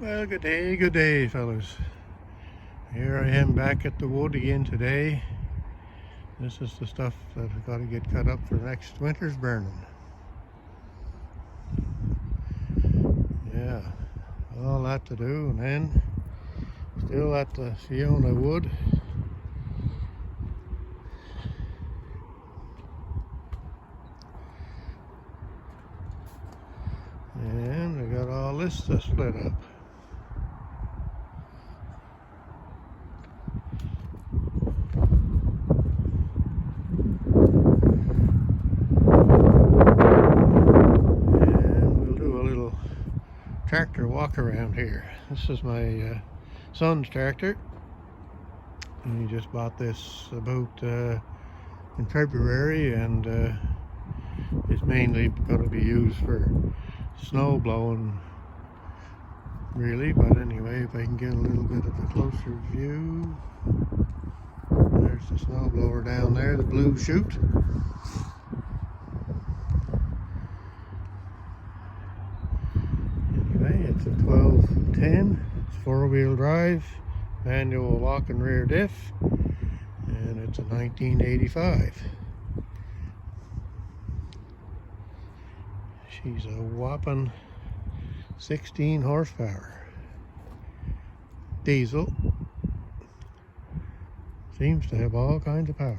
Well, good day, fellas. Here I am back at the wood again today. This is the stuff that I've got to get cut up for next winter's burning. Yeah, all that to do, and then still at the Fiona wood. And we got all this to split up. Tractor walk around here. This is my son's tractor, and he just bought this about in February, and it's mainly going to be used for snow blowing really, but anyway, if I can get a little bit of a closer view, there's the snow blower down there, the blue chute. It's a 1210, it's four-wheel drive, manual lock and rear diff, and it's a 1985. She's a whopping 16 horsepower. Diesel. Seems to have all kinds of power.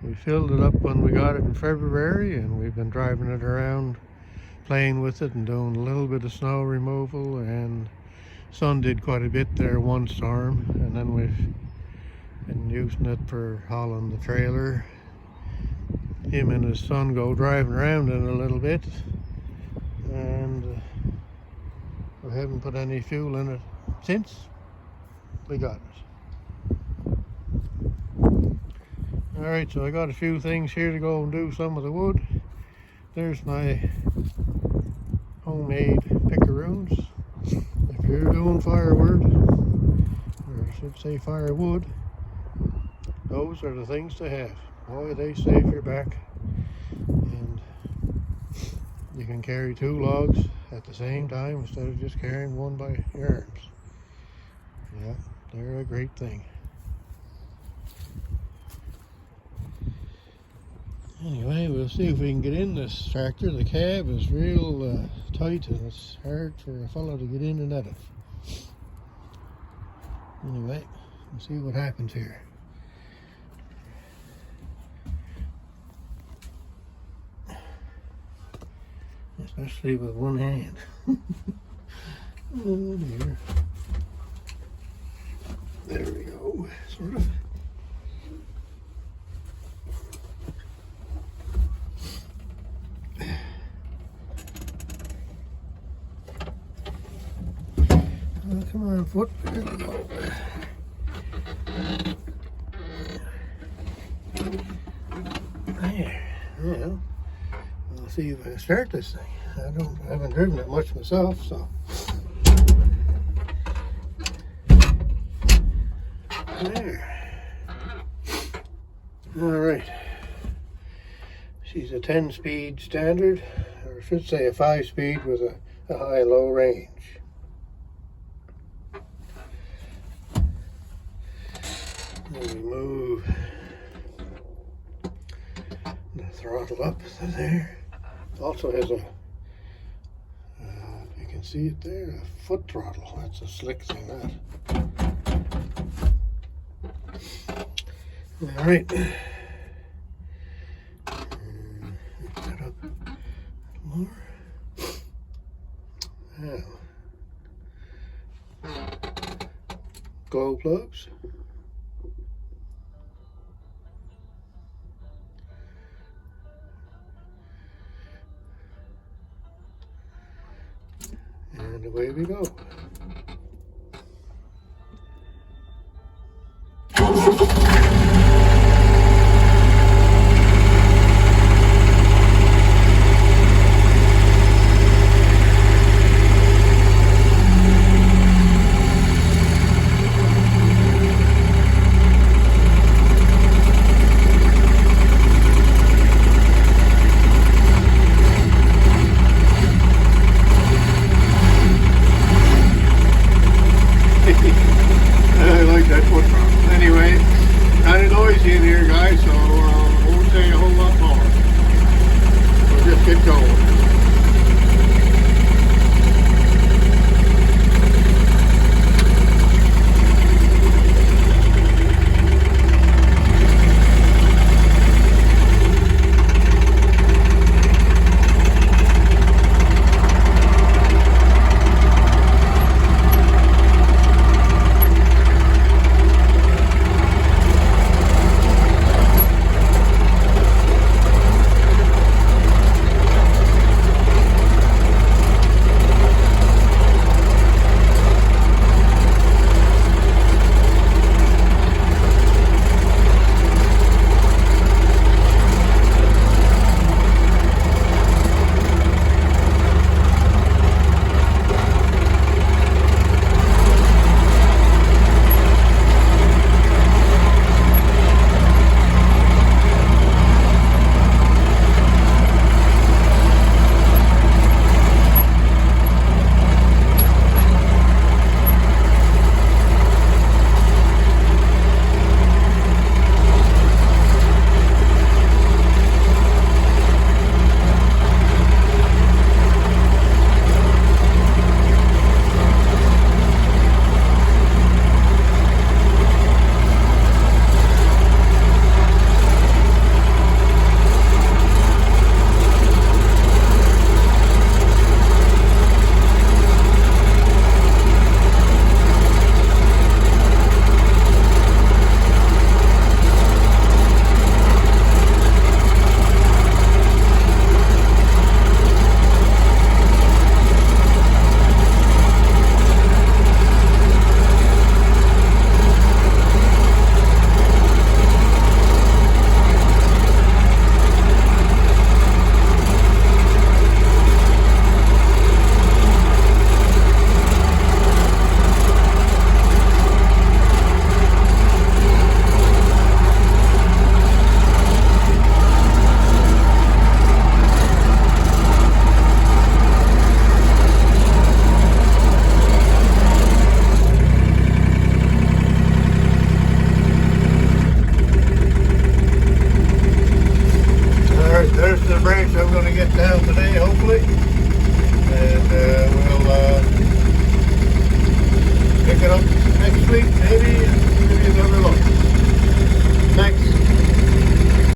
We filled it up when we got it in February, and we've been driving it around, playing with it and doing a little bit of snow removal, and son did quite a bit there one storm, and then we've been using it for hauling the trailer. Him and his son go driving around in a little bit, and we haven't put any fuel in it since we got it. Alright, so I got a few things here to go and do some of the wood. There's my homemade picaroons. If you're doing firewood, or I should say firewood, those are the things to have. Boy, they save your back, and you can carry two logs at the same time instead of just carrying one by your arms. Yeah, they're a great thing. Anyway, we'll see if we can get in this tractor. The cab is real tight, and it's hard for a fellow to get in and out of. Anyway, we'll see what happens here. Especially with one hand. Oh dear. There we go, sort of. Oh, come on, foot. There we go. There. Well, I'll see if I can start this thing. I haven't driven it much myself, so. There. All right. She's a 10-speed standard, or I should say a 5-speed with a high-low range. Then we move the throttle up to there. Also has a, you can see it there, a foot throttle. That's a slick thing, that. All right. Pick that up a little more. Now, glow plugs. And away we go.